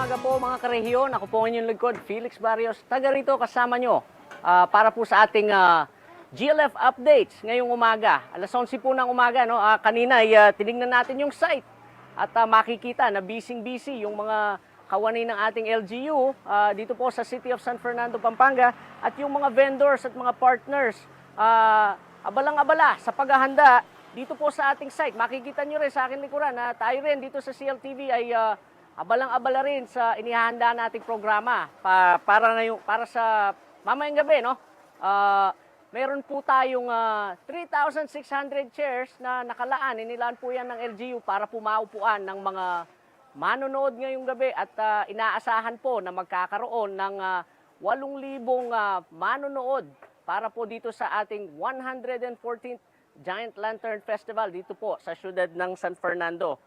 umaga po mga karehiyon. Ako po ang inyong lingkod, Felix Barrios. Taga rito kasama nyo para po sa ating GLF updates ngayong umaga. Alas 11 po ng umaga. No? Kanina ay tinignan natin yung site at makikita na busy-busy yung mga kawani ng ating LGU dito po sa City of San Fernando, Pampanga. At yung mga vendors at mga partners abalang-abala sa paghahanda dito po sa ating site. Makikita nyo rin sa aking likuran na tayo rin dito sa CLTV ay abalang-abala rin sa inihahanda nating programa para sa mamayang gabi, no? Meron po tayong 3,600 chairs na nakalaan. Inilaan po yan ng LGU para po maupuan ng mga manonood ngayong gabi at inaasahan po na magkakaroon ng 8,000 manonood para po dito sa ating 114th Giant Lantern Festival dito po sa siyudad ng San Fernando.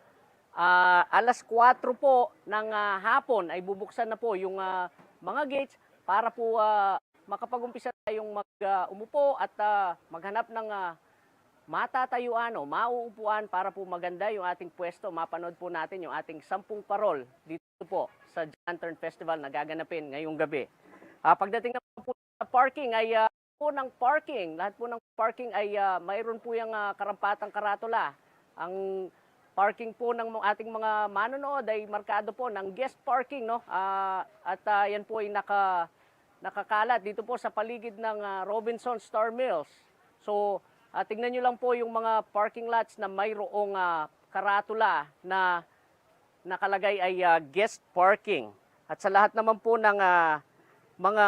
Alas 4 po ng hapon ay bubuksan na po yung mga gates para po makapag-umpisa tayong umupo at maghanap ng matatayuan o mauupuan para po maganda yung ating pwesto. Mapanood po natin yung ating 10 parol dito po sa Lantern Festival na gaganapin ngayong gabi. Pagdating na po sa parking ay lahat po ng parking ay mayroon po yung karampatang karatula. Ang parking po ng ating mga manonood ay markado po ng guest parking, no? At yan po ay nakakalat dito po sa paligid ng Robinson Star Mills. So, tingnan nyo lang po yung mga parking lots na mayroong karatula na nakalagay ay guest parking. At sa lahat naman po ng mga